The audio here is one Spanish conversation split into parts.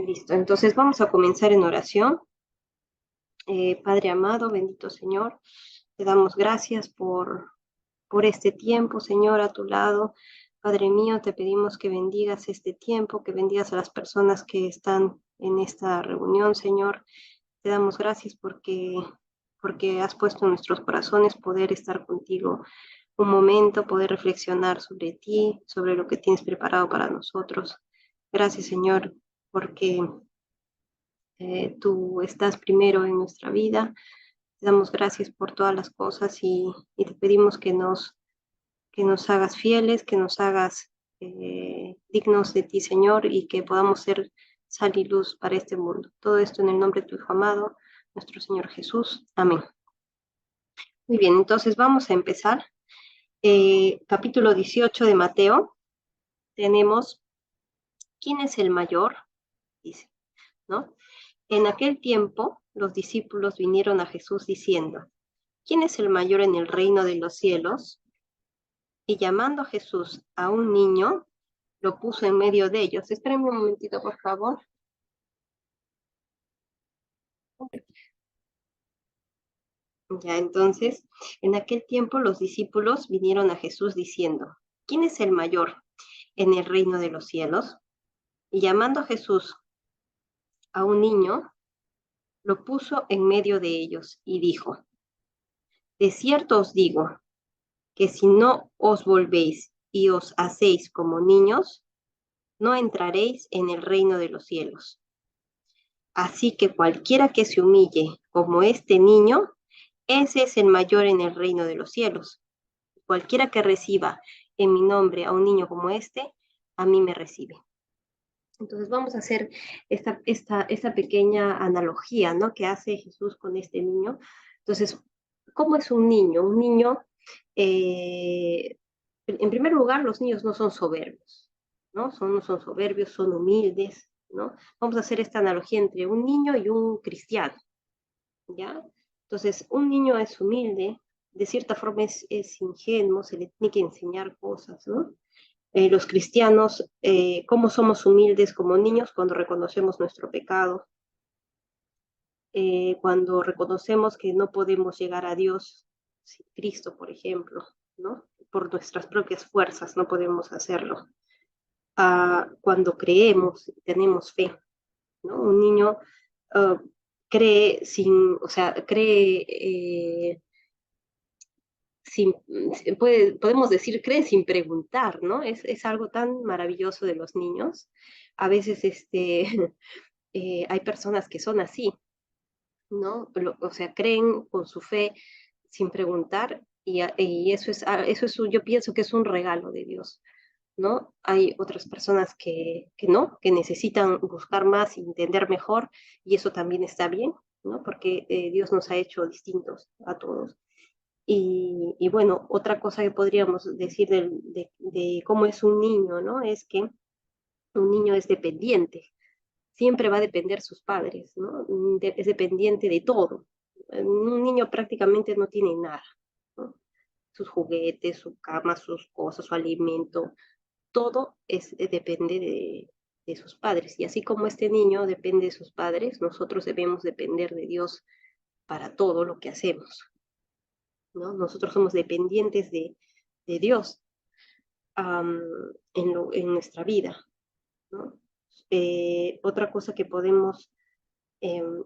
Listo, entonces vamos a comenzar en oración. Padre amado, bendito Señor, te damos gracias por este tiempo, Señor, a tu lado. Padre mío, te pedimos que bendigas este tiempo, que bendigas a las personas que están en esta reunión, Señor. Te damos gracias porque has puesto en nuestros corazones poder estar contigo un momento, poder reflexionar sobre ti, sobre lo que tienes preparado para nosotros. Gracias, Señor, porque tú estás primero en nuestra vida. Te damos gracias por todas las cosas y te pedimos que nos hagas fieles, que nos hagas dignos de ti, Señor, y que podamos ser sal y luz para este mundo. Todo esto en el nombre de tu Hijo amado, nuestro Señor Jesús. Amén. Muy bien, entonces vamos a empezar. Capítulo 18 de Mateo. Tenemos, ¿quién es el mayor? Dice, ¿no? En aquel tiempo, los discípulos vinieron a Jesús diciendo, ¿quién es el mayor en el reino de los cielos? Y llamando a Jesús a un niño, lo puso en medio de ellos. Espérenme un momentito, por favor. Ya, entonces, en aquel tiempo los discípulos vinieron a Jesús diciendo, ¿quién es el mayor en el reino de los cielos? Y llamando a Jesús a un niño, lo puso en medio de ellos y dijo, de cierto os digo, que si no os volvéis y os hacéis como niños, no entraréis en el reino de los cielos. Así que cualquiera que se humille como este niño, ese es el mayor en el reino de los cielos. Cualquiera que reciba en mi nombre a un niño como este, a mí me recibe. Entonces vamos a hacer esta pequeña analogía, ¿no? Que hace Jesús con este niño. Entonces, ¿cómo es un niño? Un niño, en primer lugar, los niños no son soberbios, ¿no? No son soberbios, son humildes, ¿no? Vamos a hacer esta analogía entre un niño y un cristiano, ¿ya? Entonces, un niño es humilde, de cierta forma es ingenuo, se le tiene que enseñar cosas, ¿no? Los cristianos, cómo somos humildes como niños cuando reconocemos nuestro pecado, cuando reconocemos que no podemos llegar a Dios sin Cristo, por ejemplo, ¿no? Por nuestras propias fuerzas no podemos hacerlo. Cuando creemos y tenemos fe, ¿no? Un niño cree sin, o sea, cree sin, podemos decir, cree sin preguntar, ¿no? Es algo tan maravilloso de los niños. A veces hay personas que son así, ¿no? O sea, creen con su fe sin preguntar y yo pienso que es un regalo de Dios, ¿no? Hay otras personas que no, que necesitan buscar más y entender mejor y eso también está bien, ¿no? Porque Dios nos ha hecho distintos a todos. Y bueno, otra cosa que podríamos decir de cómo es un niño, ¿no? Es que un niño es dependiente, siempre va a depender de sus padres, ¿no? Es dependiente de todo. Un niño prácticamente no tiene nada, ¿no? Sus juguetes, su cama, sus cosas, su alimento, todo depende de sus padres. Y así como este niño depende de sus padres, nosotros debemos depender de Dios para todo lo que hacemos, ¿no? Nosotros somos dependientes de Dios um, en nuestra vida, ¿no? Otra cosa que podemos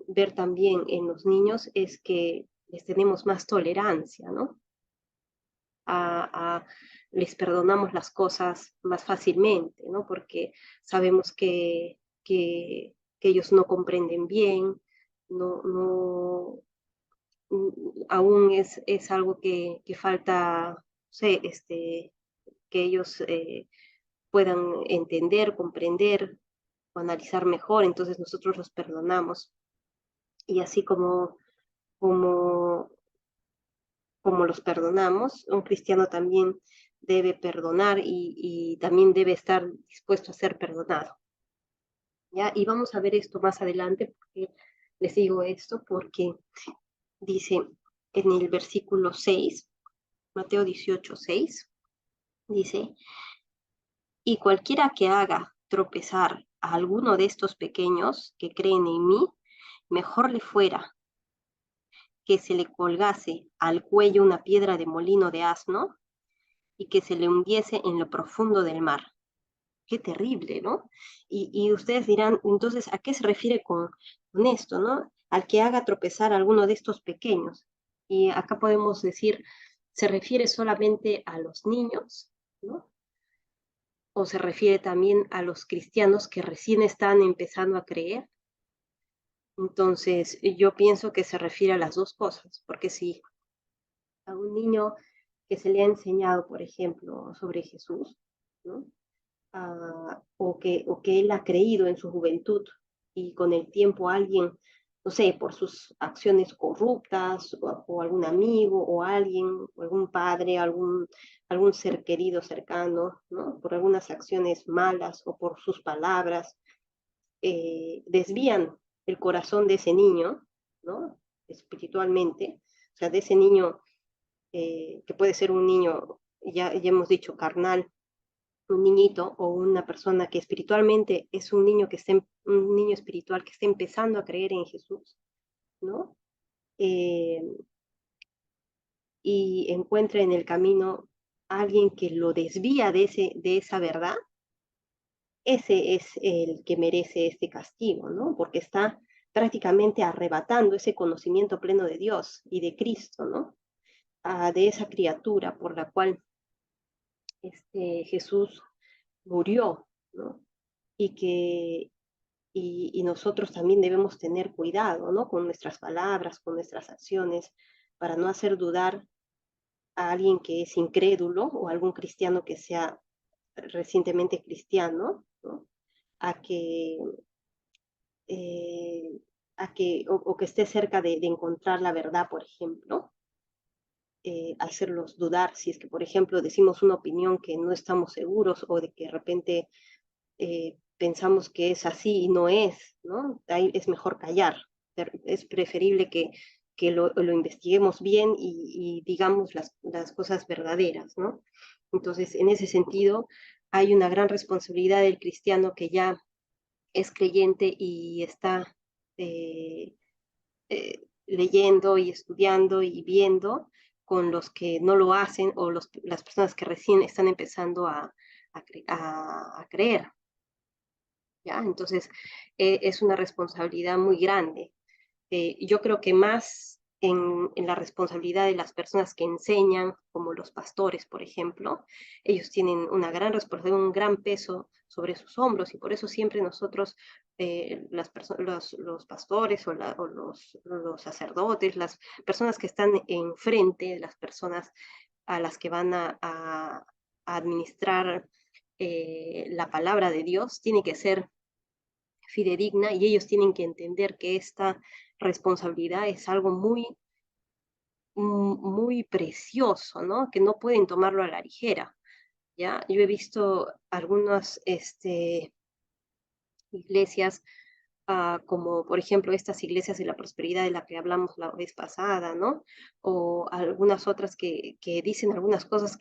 ver también en los niños es que les tenemos más tolerancia, ¿no? A, a, les perdonamos las cosas más fácilmente, ¿no? Porque sabemos que ellos no comprenden bien, no, aún es algo que falta, no sé, que ellos puedan entender, comprender o analizar mejor, entonces nosotros los perdonamos. Y así como, como los perdonamos, un cristiano también debe perdonar y también debe estar dispuesto a ser perdonado. ¿Ya? Y vamos a ver esto más adelante, porque les digo esto, porque dice en el versículo 6, Mateo 18, 6, dice, y cualquiera que haga tropezar a alguno de estos pequeños que creen en mí, mejor le fuera que se le colgase al cuello una piedra de molino de asno y que se le hundiese en lo profundo del mar. Qué terrible, ¿no? Y ustedes dirán, entonces, ¿a qué se refiere con esto, no? Al que haga tropezar a alguno de estos pequeños. Y acá podemos decir, ¿se refiere solamente a los niños, ¿no? ¿O se refiere también a los cristianos que recién están empezando a creer? Entonces, yo pienso que se refiere a las dos cosas, porque si a un niño que se le ha enseñado, por ejemplo, sobre Jesús, ¿no? O que él ha creído en su juventud y con el tiempo alguien, no sé, por sus acciones corruptas o algún amigo o alguien, o algún padre, algún ser querido cercano, ¿no? Por algunas acciones malas o por sus palabras, desvían el corazón de ese niño, ¿no? Espiritualmente, o sea, de ese niño que puede ser un niño, ya hemos dicho, carnal, un niñito o una persona que espiritualmente es un niño un niño espiritual que está empezando a creer en Jesús, ¿no? Eh, y encuentra en el camino a alguien que lo desvía de esa verdad, ese es el que merece este castigo, ¿no? Porque está prácticamente arrebatando ese conocimiento pleno de Dios y de Cristo, ¿no? De esa criatura por la cual Jesús murió, ¿no? Y que y nosotros también debemos tener cuidado, ¿no? Con nuestras palabras, con nuestras acciones, para no hacer dudar a alguien que es incrédulo o algún cristiano que sea recientemente cristiano, ¿no? A que, eh, o que esté cerca de encontrar la verdad, por ejemplo, hacerlos dudar si es que, por ejemplo, decimos una opinión que no estamos seguros o de que de repente pensamos que es así y no es, ¿no? Ahí es mejor callar. Es preferible que lo investiguemos bien y digamos las cosas verdaderas, ¿no? Entonces, en ese sentido, hay una gran responsabilidad del cristiano que ya es creyente y está leyendo y estudiando y viendo con los que no lo hacen o las personas que recién están empezando a creer. ¿Ya? Entonces, es una responsabilidad muy grande. Yo creo que más en la responsabilidad de las personas que enseñan, como los pastores, por ejemplo, ellos tienen una gran responsabilidad, un gran peso sobre sus hombros y por eso siempre nosotros, los pastores o los sacerdotes, las personas que están enfrente de las personas a las que van a administrar la palabra de Dios, tiene que ser fidedigna y ellos tienen que entender que esta responsabilidad es algo muy precioso, ¿no? Que no pueden tomarlo a la ligera, ¿ya? Yo he visto algunas iglesias, como por ejemplo estas iglesias de la prosperidad de la que hablamos la vez pasada, ¿no? O algunas otras que dicen algunas cosas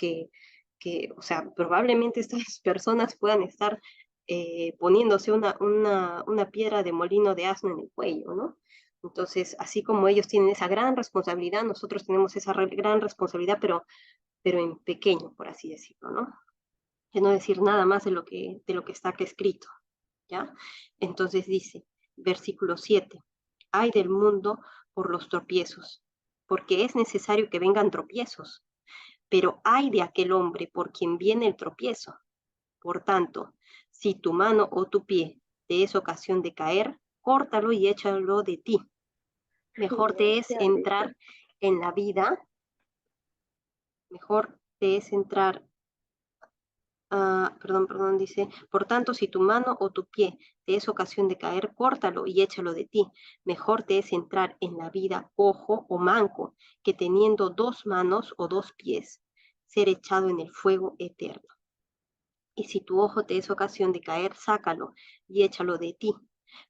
o sea, probablemente estas personas puedan estar poniéndose una piedra de molino de asno en el cuello, ¿no? Entonces, así como ellos tienen esa gran responsabilidad, nosotros tenemos esa gran responsabilidad, pero en pequeño, por así decirlo, ¿no? De no decir nada más de lo que está acá escrito, ¿ya? Entonces dice, versículo 7, ay del mundo por los tropiezos, porque es necesario que vengan tropiezos, pero ay de aquel hombre por quien viene el tropiezo. Por tanto, si tu mano o tu pie te es ocasión de caer, córtalo y échalo de ti. Mejor te es entrar en la vida, mejor te es entrar perdón, dice, por tanto, si tu mano o tu pie te es ocasión de caer, córtalo y échalo de ti. Mejor te es entrar en la vida cojo o manco, que teniendo dos manos o dos pies, ser echado en el fuego eterno. Y si tu ojo te es ocasión de caer, sácalo y échalo de ti.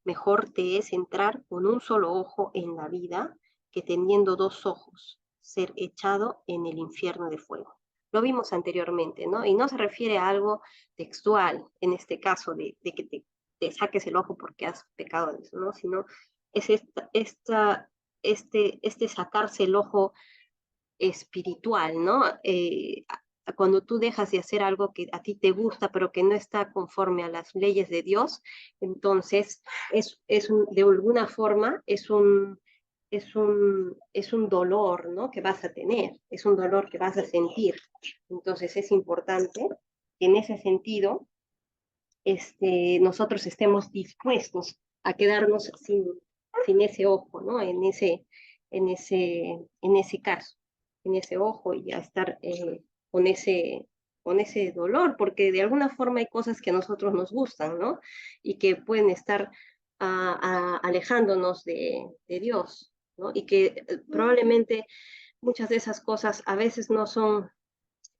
Mejor te es entrar con un solo ojo en la vida, que teniendo dos ojos, ser echado en el infierno de fuego. Lo vimos anteriormente, ¿no? Y no se refiere a algo textual, en este caso, de que te te saques el ojo porque has pecado de eso, ¿no? Sino es este sacarse el ojo espiritual, ¿no? Cuando tú dejas de hacer algo que a ti te gusta, pero que no está conforme a las leyes de Dios, entonces de alguna forma es un dolor, ¿no? Que vas a tener, es un dolor que vas a sentir. Entonces es importante que en ese sentido nosotros estemos dispuestos a quedarnos sin ese ojo, ¿no? En ese caso, en ese ojo y a estar con con ese dolor, porque de alguna forma hay cosas que a nosotros nos gustan, ¿no? Y que pueden estar alejándonos de Dios, ¿no? Y que probablemente muchas de esas cosas a veces no son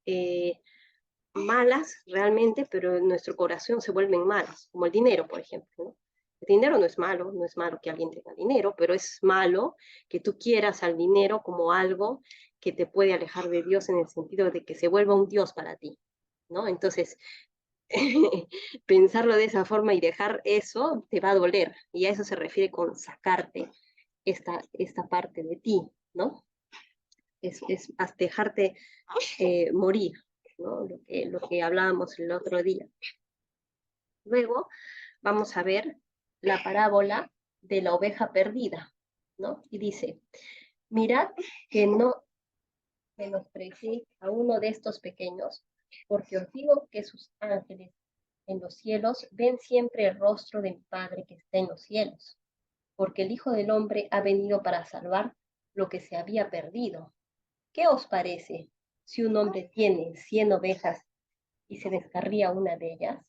eh, malas realmente, pero en nuestro corazón se vuelven malas, como el dinero, por ejemplo, ¿no? El dinero no es malo, no es malo que alguien tenga dinero, pero es malo que tú quieras al dinero como algo que te puede alejar de Dios en el sentido de que se vuelva un Dios para ti, ¿no? Entonces, pensarlo de esa forma y dejar eso te va a doler, y a eso se refiere con sacarte esta parte de ti, ¿no? Es dejarte morir, ¿no? Lo que hablábamos el otro día. Luego vamos a ver la parábola de la oveja perdida, ¿no? Y dice, mirad que no menospreciéis a uno de estos pequeños, porque os digo que sus ángeles en los cielos ven siempre el rostro de mi Padre que está en los cielos, porque el Hijo del Hombre ha venido para salvar lo que se había perdido. ¿Qué os parece si un hombre tiene 100 ovejas y se descarría una de ellas?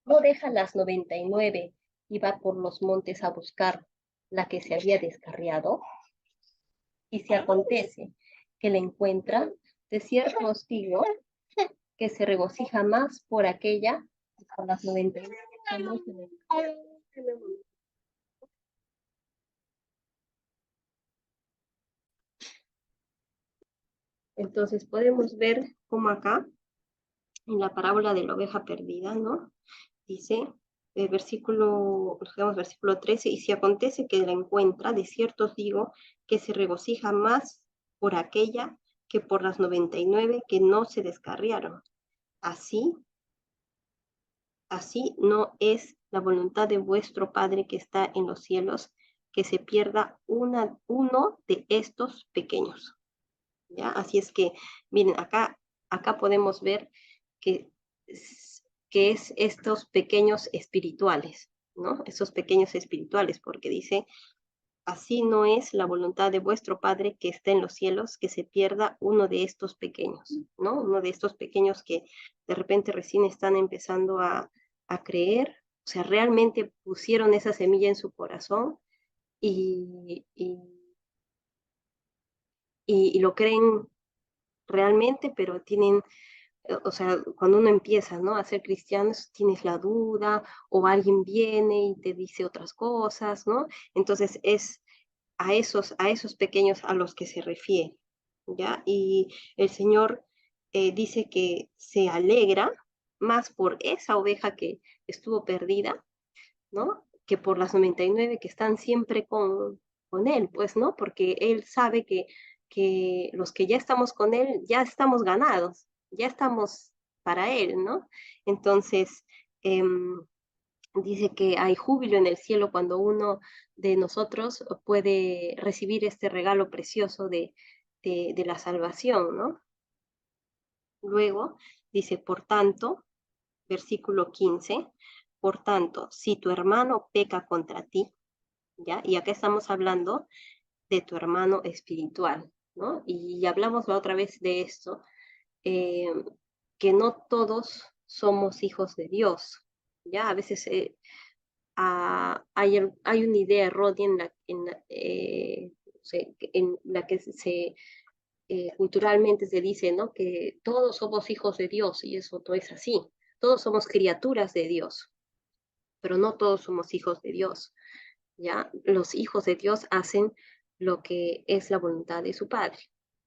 ¿No deja las 99 y va por los montes a buscar la que se había descarriado? Y si acontece que la encuentra, de cierto os digo que se regocija más por aquella que por las 99 que no se descarrió. Entonces podemos ver cómo acá, en la parábola de la oveja perdida, ¿no? Dice, versículo 13, y si acontece que la encuentra, de cierto os digo que se regocija más por aquella que por las 99 que no se descarriaron. Así, así no es la voluntad de vuestro Padre que está en los cielos, que se pierda uno de estos pequeños. ¿Ya? Así es que, miren, acá podemos ver que, que es estos pequeños espirituales, ¿no? Estos pequeños espirituales, porque dice, así no es la voluntad de vuestro Padre que está en los cielos, que se pierda uno de estos pequeños, ¿no? Uno de estos pequeños que de repente recién están empezando a creer, o sea, realmente pusieron esa semilla en su corazón y lo creen realmente, pero tienen, o sea, cuando uno empieza, ¿no? A ser cristianos, tienes la duda o alguien viene y te dice otras cosas, ¿no? Entonces es a esos pequeños a los que se refiere, ¿ya? Y el Señor dice que se alegra más por esa oveja que estuvo perdida, ¿no? Que por las 99 que están siempre con Él, pues, ¿no? Porque Él sabe que los que ya estamos con Él, ya estamos ganados, ya estamos para Él, ¿no? Entonces, eh, dice que hay júbilo en el cielo cuando uno de nosotros puede recibir este regalo precioso de la salvación, ¿no? Luego dice, por tanto, versículo 15, por tanto, si tu hermano peca contra ti, ¿ya? Y acá estamos hablando de tu hermano espiritual, ¿no? Y hablamos la otra vez de esto, eh, que no todos somos hijos de Dios, ¿ya? A veces hay una idea errónea en la que culturalmente se dice, ¿no? Que todos somos hijos de Dios y eso no es así. Todos somos criaturas de Dios, pero no todos somos hijos de Dios. ¿Ya? Los hijos de Dios hacen lo que es la voluntad de su Padre,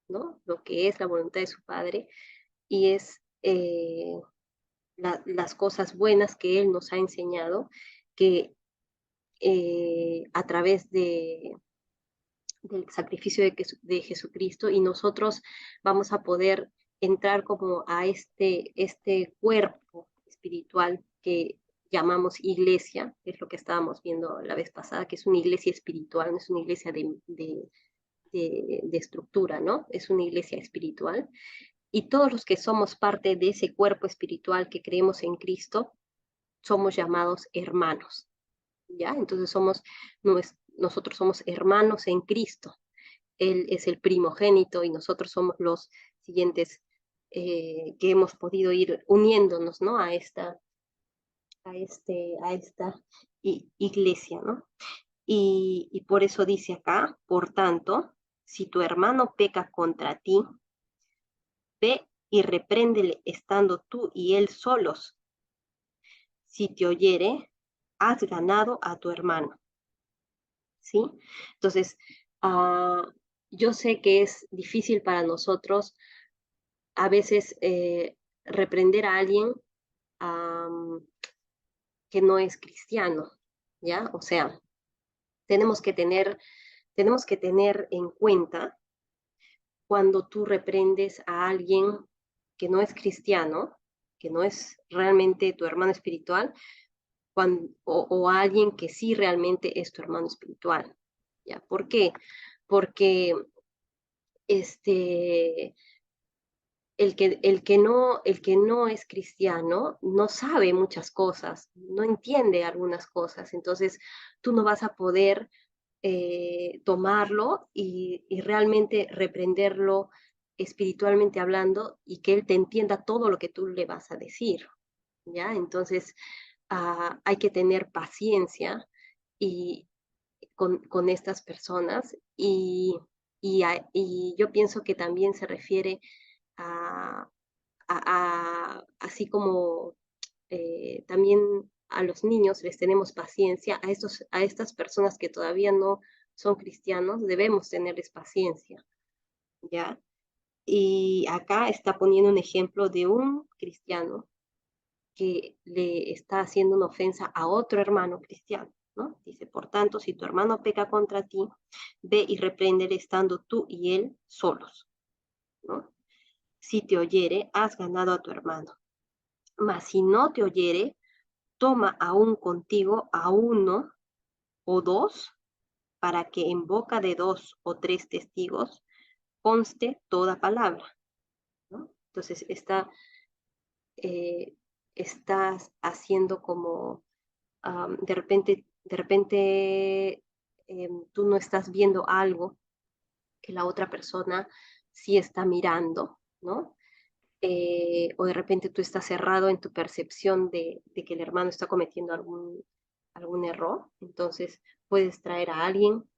¿no? Lo que es la voluntad de su Padre y es las cosas buenas que Él nos ha enseñado que a través del sacrificio de Jesucristo, y nosotros vamos a poder entrar como a este cuerpo espiritual que llamamos iglesia, que es lo que estábamos viendo la vez pasada, que es una iglesia espiritual, no es una iglesia de estructura, ¿no? Es una iglesia espiritual. Y todos los que somos parte de ese cuerpo espiritual que creemos en Cristo, somos llamados hermanos, ¿ya? Entonces nosotros somos hermanos en Cristo. Él es el primogénito y nosotros somos los siguientes que hemos podido ir uniéndonos, ¿no? A esta iglesia, ¿no? Y por eso dice acá, por tanto, si tu hermano peca contra ti, ve y repréndele estando tú y él solos. Si te oyere, has ganado a tu hermano, ¿sí? Entonces, yo sé que es difícil para nosotros a veces reprender a alguien um, que no es cristiano, ¿ya? O sea, tenemos que tener en cuenta cuando tú reprendes a alguien que no es cristiano, que no es realmente tu hermano espiritual, o a alguien que sí realmente es tu hermano espiritual, ¿ya? ¿Por qué? Porque este, el que no es cristiano no sabe muchas cosas, no entiende algunas cosas, entonces tú no vas a poder tomarlo y realmente reprenderlo espiritualmente hablando y que él te entienda todo lo que tú le vas a decir, ¿ya? Entonces hay que tener paciencia y con estas personas y yo pienso que también se refiere a, así como también a los niños les tenemos paciencia, a estas personas que todavía no son cristianos, debemos tenerles paciencia, ¿ya? Y acá está poniendo un ejemplo de un cristiano que le está haciendo una ofensa a otro hermano cristiano, ¿no? Dice, por tanto, si tu hermano peca contra ti, ve y repréndele estando tú y él solos, ¿no? Si te oyere, has ganado a tu hermano. Mas si no te oyere, toma aún contigo a uno o dos, para que en boca de dos o tres testigos conste toda palabra, ¿no? Entonces eh, estás haciendo como de repente tú no estás viendo algo que la otra persona sí está mirando, ¿no? O de repente tú estás cerrado en tu percepción de que el hermano está cometiendo algún error, entonces puedes traer a alguien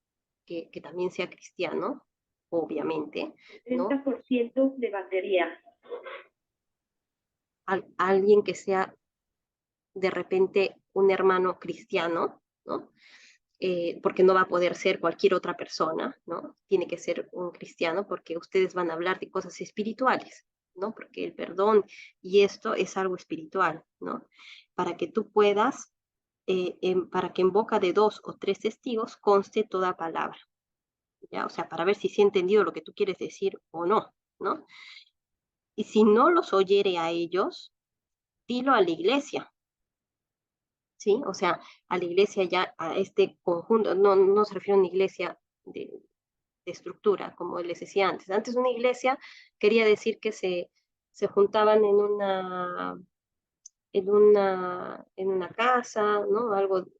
que también sea cristiano, obviamente, ¿no? 30% de batería. Alguien que sea de repente un hermano cristiano, ¿no? Porque no va a poder ser cualquier otra persona, ¿no? Tiene que ser un cristiano porque ustedes van a hablar de cosas espirituales, ¿no? Porque el perdón y esto es algo espiritual, ¿no? Para que tú puedas, para que en boca de dos o tres testigos conste toda palabra, ¿ya? O sea, para ver si se ha entendido lo que tú quieres decir o no, ¿no? Y si no los oyere a ellos, dilo a la iglesia, ¿sí? O sea, a la iglesia ya, a este conjunto, no se refiere a una iglesia de estructura, como les decía antes. Antes una iglesia quería decir que se juntaban en una casa, ¿no?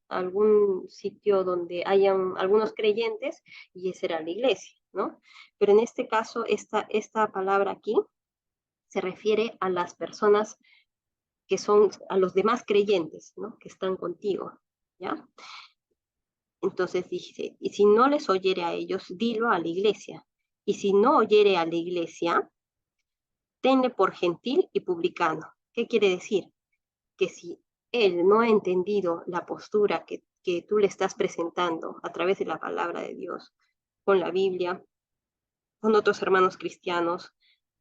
Algún sitio donde hayan algunos creyentes y esa era la iglesia, ¿no? Pero en este caso, esta palabra aquí se refiere a las personas que son, a los demás creyentes, ¿no? Que están contigo, ¿ya? Entonces dice, y si no les oyere a ellos, dilo a la iglesia. Y si no oyere a la iglesia, tenle por gentil y publicano. ¿Qué quiere decir? Que si él no ha entendido la postura que tú le estás presentando a través de la palabra de Dios, con la Biblia, con otros hermanos cristianos,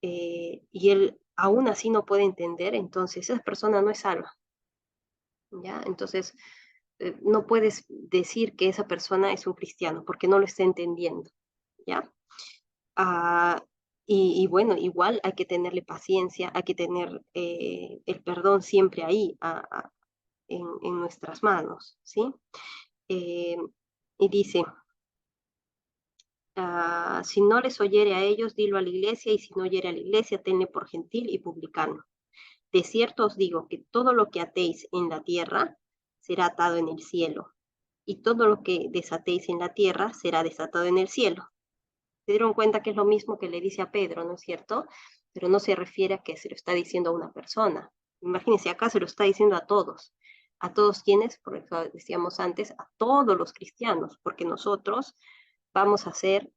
y él aún así no puede entender, entonces esa persona no es salva, ¿ya? Entonces, no puedes decir que esa persona es un cristiano porque no lo está entendiendo, ¿ya? Ah, y bueno, igual hay que tenerle paciencia, hay que tener el perdón siempre ahí en nuestras manos, ¿sí? Eh, y dice, si no les oyere a ellos, dilo a la iglesia, y si no oyere a la iglesia, tenle por gentil y publicano. De cierto os digo que todo lo que atéis en la tierra será atado en el cielo, y todo lo que desatéis en la tierra será desatado en el cielo. Se dieron cuenta que es lo mismo que le dice a Pedro, ¿no es cierto? Pero no se refiere a que se lo está diciendo a una persona. Imagínense, acá se lo está diciendo a todos quienes, por eso decíamos antes, a todos los cristianos, porque nosotros vamos a hacer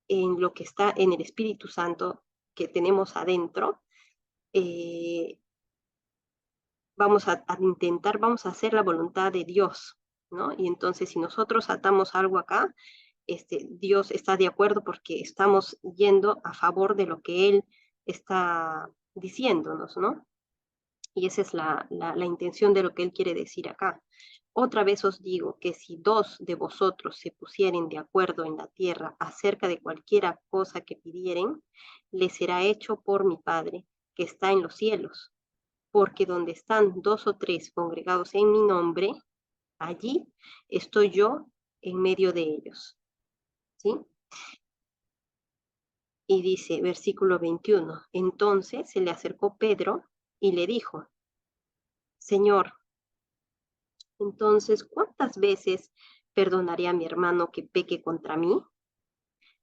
en lo que está en el Espíritu Santo que tenemos adentro, eh, vamos a intentar, vamos a hacer la voluntad de Dios, ¿no? Y entonces si nosotros atamos algo acá, Dios está de acuerdo porque estamos yendo a favor de lo que Él está diciéndonos, ¿no? Y esa es la intención de lo que Él quiere decir acá. Otra vez os digo que si dos de vosotros se pusieren de acuerdo en la tierra acerca de cualquiera cosa que pidieren, les será hecho por mi Padre que está en los cielos. Porque donde están dos o tres congregados en mi nombre, allí estoy yo en medio de ellos. ¿Sí? Y dice, versículo 21, entonces se le acercó Pedro y le dijo, Señor, entonces, ¿cuántas veces perdonaré a mi hermano que peque contra mí?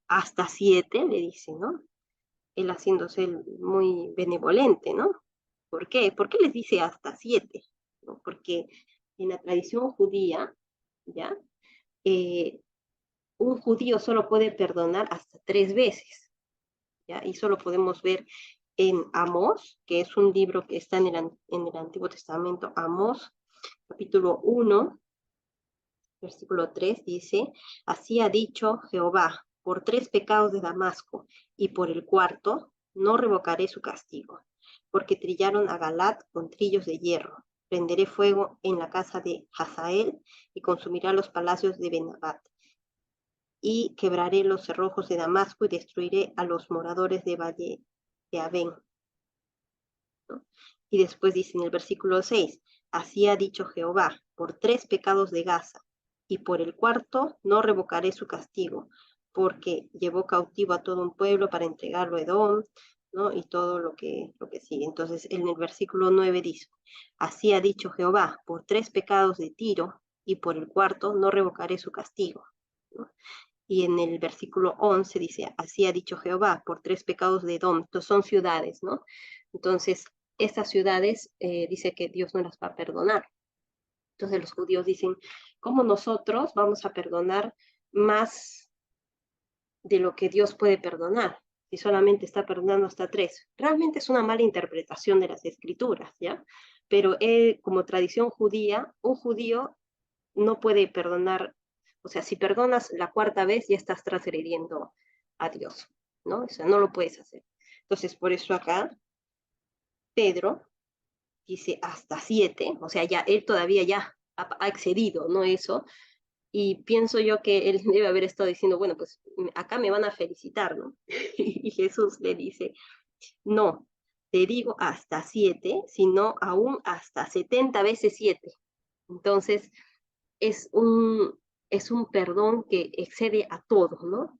Hasta 7, le dice, ¿no? Él haciéndose muy benevolente, ¿no? ¿Por qué? ¿Por qué les dice hasta 7? ¿No? Porque en la tradición judía, ¿ya? Eh, un judío solo puede perdonar hasta 3 veces, ¿ya? Y eso lo podemos ver en Amós, que es un libro que está en el Antiguo Testamento, Amós, capítulo 1, versículo 3 dice, así ha dicho Jehová, por 3 pecados de Damasco, y por el cuarto no revocaré su castigo, porque trillaron a Galat con trillos de hierro. Prenderé fuego en la casa de Hazael y consumirá los palacios de Benabat. Y quebraré los cerrojos de Damasco y destruiré a los moradores de Valle de Abén, ¿no? Y después dice en el versículo 6, así ha dicho Jehová, por 3 pecados de Gaza, y por el cuarto no revocaré su castigo, porque llevó cautivo a todo un pueblo para entregarlo a Edom, ¿no? Y todo lo que sigue. Entonces, en el versículo 9 dice, así ha dicho Jehová, por 3 pecados de Tiro, y por el cuarto no revocaré su castigo, ¿no? Y en el versículo 11 dice, así ha dicho Jehová, por 3 pecados de Edom, entonces son ciudades, ¿no? Entonces, estas ciudades dice que Dios no las va a perdonar. Entonces los judíos dicen, ¿cómo nosotros vamos a perdonar más de lo que Dios puede perdonar? Si solamente está perdonando hasta 3. Realmente es una mala interpretación de las escrituras, ¿ya? Pero como tradición judía, un judío no puede perdonar, o sea, si perdonas la 4 vez ya estás transgrediendo a Dios, ¿no? O sea, no lo puedes hacer. Entonces, por eso acá Pedro dice hasta 7, o sea, ya él todavía ya ha excedido, ¿no? Eso, y pienso yo que él debe haber estado diciendo, bueno, pues acá me van a felicitar, ¿no? Y Jesús le dice, no, te digo hasta 7, sino aún hasta 70 veces 7. Entonces, es un, es un perdón que excede a todos, ¿no?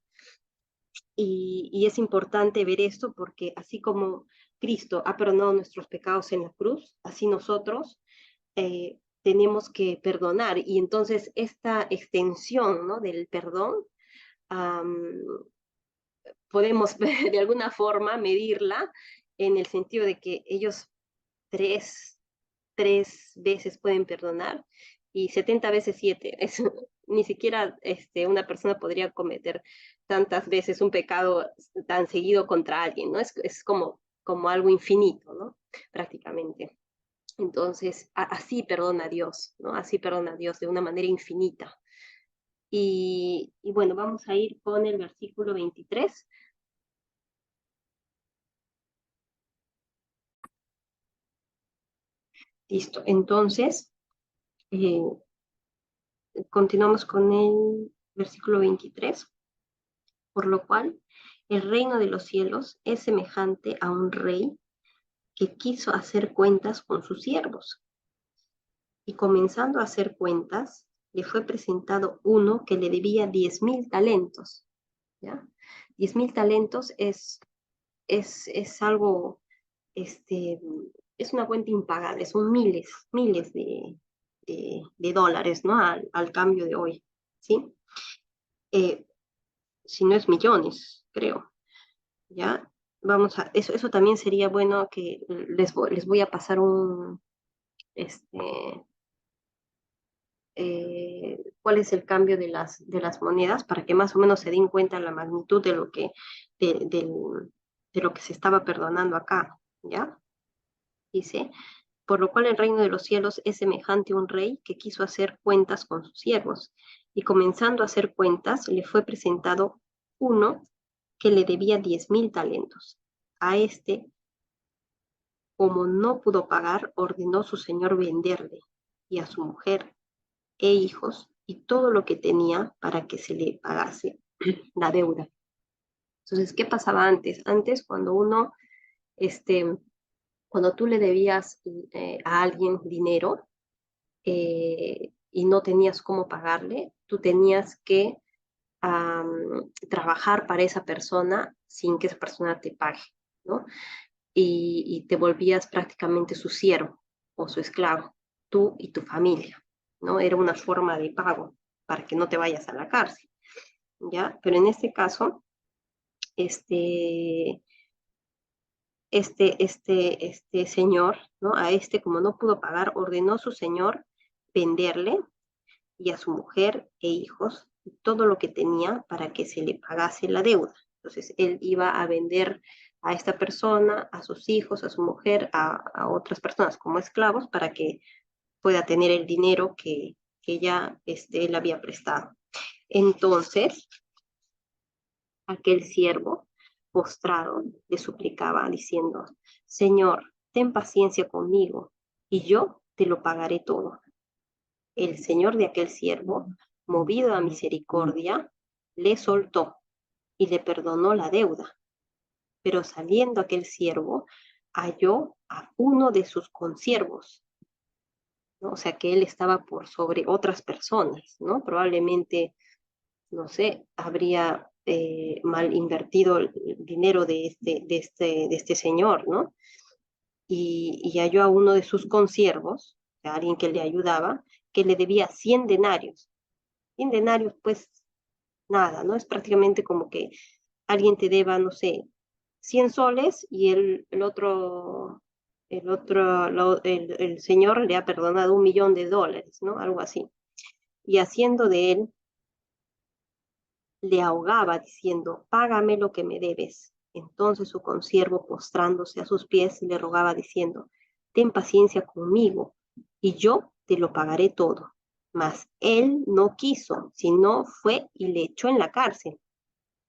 Y es importante ver esto porque así como Cristo ha perdonado nuestros pecados en la cruz, así nosotros tenemos que perdonar. Y entonces esta extensión, ¿no? del perdón, um, podemos de alguna forma medirla en el sentido de que ellos tres, 3 veces pueden perdonar y 70 veces 7. Ni siquiera una persona podría cometer tantas veces un pecado tan seguido contra alguien, ¿no? Es como algo infinito, ¿no? Prácticamente. Entonces, así perdona a Dios, ¿no? Así perdona a Dios de una manera infinita. Y bueno, vamos a ir con el versículo 23. Listo. Entonces, eh, continuamos con el versículo 23. Por lo cual, el reino de los cielos es semejante a un rey que quiso hacer cuentas con sus siervos. Y comenzando a hacer cuentas, le fue presentado uno que le debía 10.000 talentos. ¿Ya? 10.000 talentos es algo, este, es una cuenta impagable, son miles de dólares, ¿no? Al cambio de hoy, ¿sí? Si no es millones, creo, ¿ya? Eso también sería bueno que les voy a pasar este, cuál es el cambio de las monedas para que más o menos se den cuenta la magnitud de, del- de lo que se estaba perdonando acá, ¿ya? Dice, por lo cual el reino de los cielos es semejante a un rey que quiso hacer cuentas con sus siervos, y comenzando a hacer cuentas, le fue presentado uno que le debía 10.000 talentos. A este, como no pudo pagar, ordenó su señor venderle, y a su mujer e hijos, y todo lo que tenía para que se le pagase la deuda. Entonces, ¿qué pasaba antes? Antes, este, cuando tú le debías a alguien dinero, y no tenías cómo pagarle, tú tenías que trabajar para esa persona sin que esa persona te pague, ¿no? Y te volvías prácticamente su siervo o su esclavo, tú y tu familia, ¿no? Era una forma de pago para que no te vayas a la cárcel, ¿ya? Pero en este caso, este, este señor, ¿no? A este, como no pudo pagar, ordenó su señor venderle y a su mujer e hijos todo lo que tenía para que se le pagase la deuda. Entonces él iba a vender a esta persona, a sus hijos, a su mujer, a otras personas como esclavos para que pueda tener el dinero que ya él había prestado. Entonces aquel siervo postrado le suplicaba diciendo, Señor, ten paciencia conmigo y yo te lo pagaré todo. El señor de aquel siervo, movido a misericordia, le soltó y le perdonó la deuda. Pero saliendo aquel siervo, halló a uno de sus consiervos, ¿no? O sea que él estaba por sobre otras personas, ¿no? Probablemente, no sé, habría mal invertido el dinero de este señor, ¿no? Y halló a uno de sus consiervos, a alguien que le ayudaba, que le debía 100 denarios. 100 denarios, pues nada, ¿no? Es prácticamente como que alguien te deba, no sé, 100 soles y el señor le ha perdonado 1.000.000 de dólares, ¿no? Algo así. Y haciendo de él, le ahogaba diciendo, págame lo que me debes. Entonces su consiervo, postrándose a sus pies, le rogaba diciendo, ten paciencia conmigo y yo te lo pagaré todo. Mas él no quiso, sino fue y le echó en la cárcel,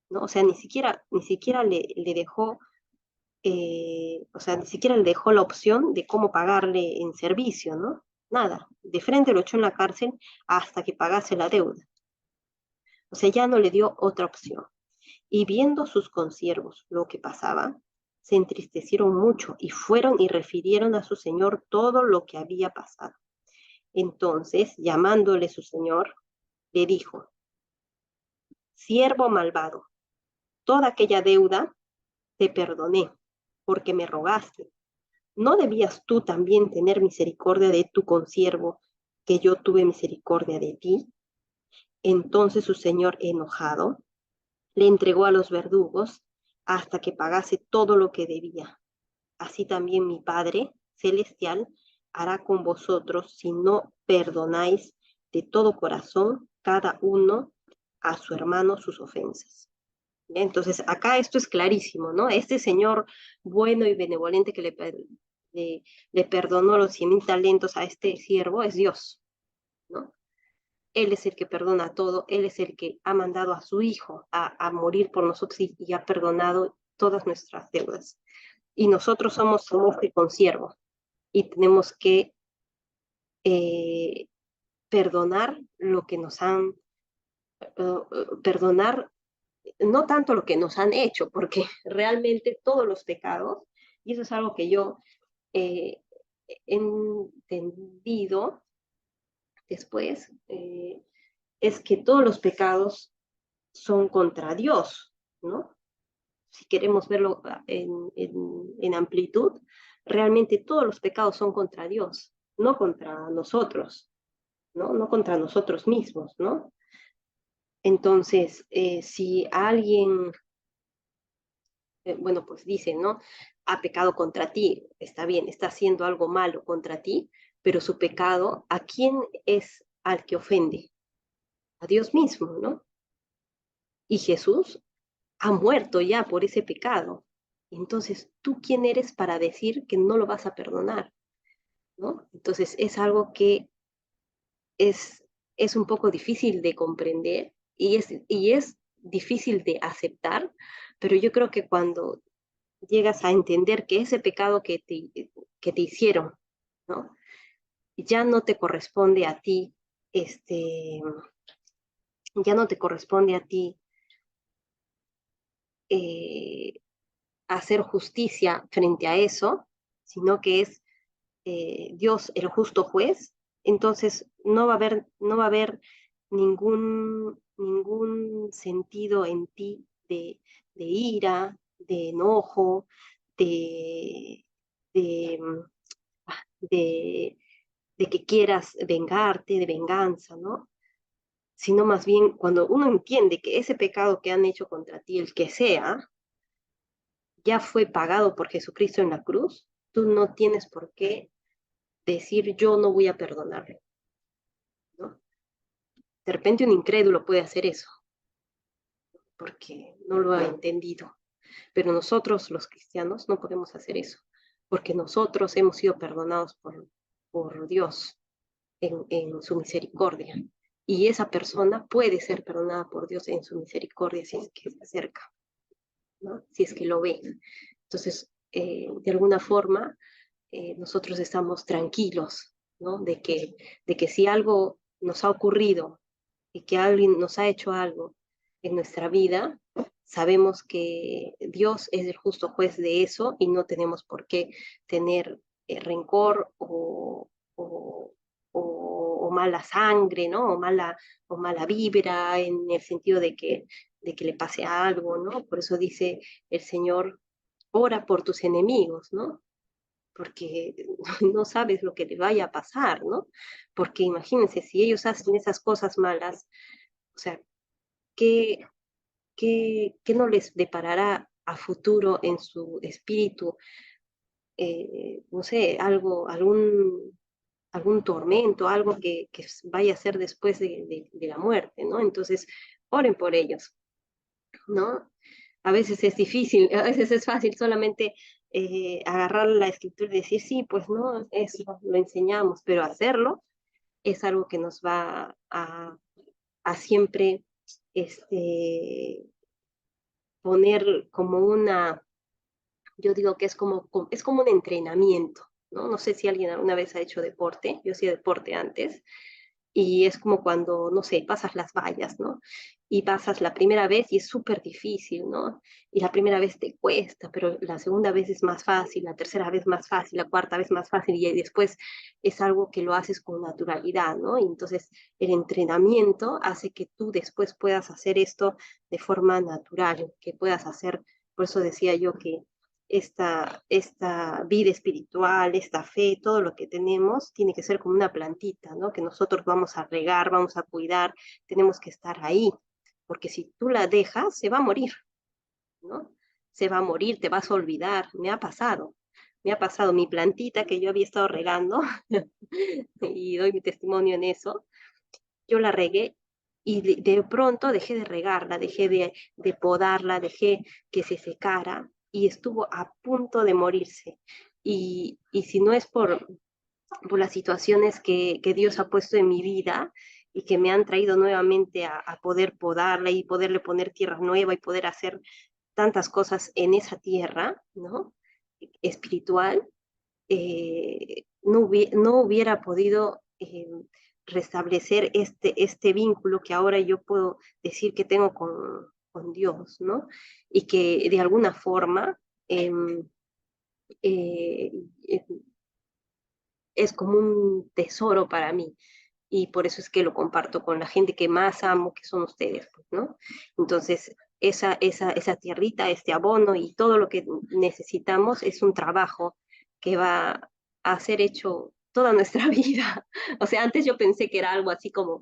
¿no? O sea, ni siquiera le dejó, o sea, ni siquiera le dejó la opción de cómo pagarle en servicio, ¿no? Nada, de frente lo echó en la cárcel hasta que pagase la deuda. O sea, ya no le dio otra opción. Y viendo sus consiervos lo que pasaba, se entristecieron mucho y fueron y refirieron a su señor todo lo que había pasado. Entonces, llamándole su señor, le dijo, siervo malvado, toda aquella deuda te perdoné, porque me rogaste. ¿No debías tú también tener misericordia de tu consiervo, que yo tuve misericordia de ti? Entonces su señor, enojado, le entregó a los verdugos hasta que pagase todo lo que debía. Así también mi Padre celestial hará con vosotros si no perdonáis de todo corazón cada uno a su hermano sus ofensas. Entonces, acá esto es clarísimo, ¿no? Este señor bueno y benevolente que le perdonó los 100.000 talentos a este siervo es Dios, ¿no? Él es el que perdona todo, Él es el que ha mandado a su Hijo a morir por nosotros y ha perdonado todas nuestras deudas. Y nosotros somos el consiervo y tenemos que eh, perdonar lo que nos han, perdonar no tanto lo que nos han hecho, porque realmente todos los pecados, y eso es algo que yo he entendido después, es que todos los pecados son contra Dios, ¿no? Si queremos verlo en amplitud, realmente todos los pecados son contra Dios, no contra nosotros, ¿no? No contra nosotros mismos, ¿no? Entonces, si alguien, bueno, pues dice, ¿no? Ha pecado contra ti, está bien, está haciendo algo malo contra ti, pero su pecado, ¿a quién es al que ofende? A Dios mismo, ¿no? Y Jesús ha muerto ya por ese pecado. Entonces, ¿tú quién eres para decir que no lo vas a perdonar? ¿No? Entonces, es algo que es, es un poco difícil de comprender y es difícil de aceptar, pero yo creo que cuando llegas a entender que ese pecado que te hicieron, ¿no? Ya no te corresponde a ti, este, ya no te corresponde a ti eh, hacer justicia frente a eso, sino que es Dios el justo juez, entonces no va a haber ningún sentido en ti de ira, de enojo, de, de, de, de que quieras vengarte, de venganza, ¿no? Sino más bien cuando uno entiende que ese pecado que han hecho contra ti, el que sea, ya fue pagado por Jesucristo en la cruz, tú no tienes por qué decir yo no voy a perdonarlo, ¿no? De repente un incrédulo puede hacer eso, porque no lo ha entendido, pero nosotros los cristianos no podemos hacer eso, porque nosotros hemos sido perdonados por Dios en su misericordia, y esa persona puede ser perdonada por Dios en su misericordia si es que se acerca, ¿no? Si es que lo ve. Entonces, de alguna forma, nosotros estamos tranquilos, ¿no? De que si algo nos ha ocurrido y que alguien nos ha hecho algo en nuestra vida, sabemos que Dios es el justo juez de eso y no tenemos por qué tener rencor o mala sangre, ¿no? O mala vibra en el sentido de que le pase algo, ¿no? Por eso dice el Señor, ora por tus enemigos, ¿no? Porque no sabes lo que le vaya a pasar, ¿no? Porque imagínense, si ellos hacen esas cosas malas, o sea, ¿qué, qué no les deparará a futuro en su espíritu? No sé, algún tormento, algo que vaya a ser después de la muerte, ¿no? Entonces, oren por ellos, ¿no? A veces es difícil, a veces es fácil solamente agarrar la escritura y decir, sí, pues no, eso lo enseñamos, pero hacerlo es algo que nos va a siempre este, poner como una, yo digo que es como un entrenamiento, ¿no? No sé si alguien alguna vez ha hecho deporte, yo hacía deporte antes, y es como cuando, no sé, pasas las vallas, ¿no? Y pasas la primera vez y es súper difícil, ¿no? Y la primera vez te cuesta, pero la segunda vez es más fácil, la tercera vez más fácil, la cuarta vez más fácil y después es algo que lo haces con naturalidad, ¿no? Y entonces el entrenamiento hace que tú después puedas hacer esto de forma natural, que puedas hacer, por eso decía yo que esta vida espiritual, esta fe, todo lo que tenemos, tiene que ser como una plantita, ¿no? Que nosotros vamos a regar, vamos a cuidar, tenemos que estar ahí, porque si tú la dejas, se va a morir, ¿no? Se va a morir, te vas a olvidar, me ha pasado mi plantita que yo había estado regando, y doy mi testimonio en eso, yo la regué y de pronto dejé de regarla, dejé de podarla, dejé que se secara y estuvo a punto de morirse. Y si no es por las situaciones que Dios ha puesto en mi vida y que me han traído nuevamente a poder podarla y poderle poner tierra nueva y poder hacer tantas cosas en esa tierra, ¿no? Espiritual, no hubiera podido restablecer este vínculo que ahora yo puedo decir que tengo con Dios, ¿no? Y que de alguna forma em, eh, eh, es como un tesoro para mí. Y por eso es que lo comparto con la gente que más amo, que son ustedes, pues, ¿no? Entonces, esa tierrita, este abono y todo lo que necesitamos es un trabajo que va a ser hecho toda nuestra vida. O sea, antes yo pensé que era algo así como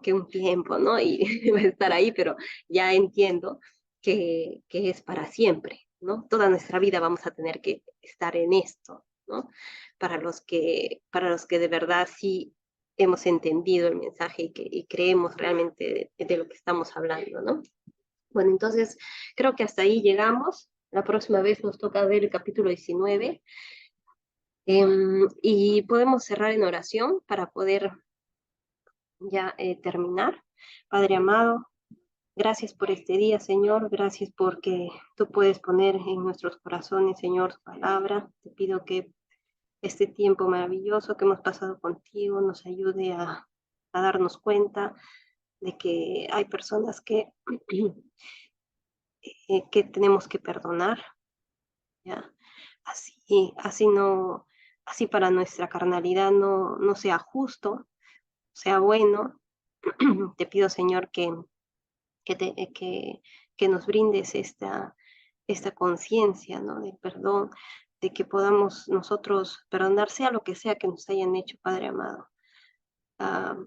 que un tiempo, ¿no? Y va a estar ahí, pero ya entiendo que es para siempre, ¿no? Toda nuestra vida vamos a tener que estar en esto, ¿no? Para los que de verdad sí hemos entendido el mensaje y creemos realmente de lo que estamos hablando, ¿no? Bueno, entonces creo que hasta ahí llegamos. La próxima vez nos toca ver el capítulo 19 y podemos cerrar en oración para poder ya terminar. Padre amado, gracias por este día, Señor. Gracias porque tú puedes poner en nuestros corazones, Señor, tu palabra. Te pido que este tiempo maravilloso que hemos pasado contigo nos ayude a darnos cuenta de que hay personas que tenemos que perdonar, ¿ya? Así no, así para nuestra carnalidad no sea justo, sea bueno. Te pido, Señor, que, te- eh, que, que nos brindes esta conciencia, ¿no? Del perdón, de que podamos nosotros perdonar, sea lo que sea que nos hayan hecho, Padre amado.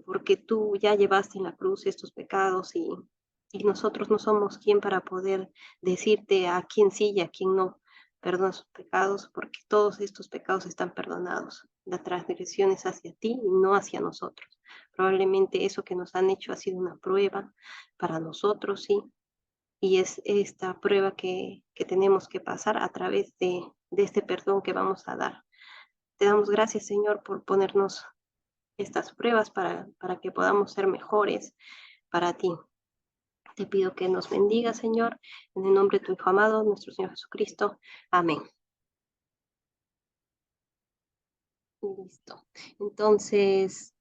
Porque tú ya llevaste en la cruz estos pecados y nosotros no somos quien para poder decirte a quién sí y a quién no perdona sus pecados, porque todos estos pecados están perdonados. La transgresión es hacia ti y no hacia nosotros. Probablemente eso que nos han hecho ha sido una prueba para nosotros, sí, y es esta prueba que tenemos que pasar a través de este perdón que vamos a dar. Te damos gracias, Señor, por ponernos estas pruebas para que podamos ser mejores para ti. Te pido que nos bendiga, Señor, en el nombre de tu Hijo amado, nuestro Señor Jesucristo. Amén. Listo. Entonces,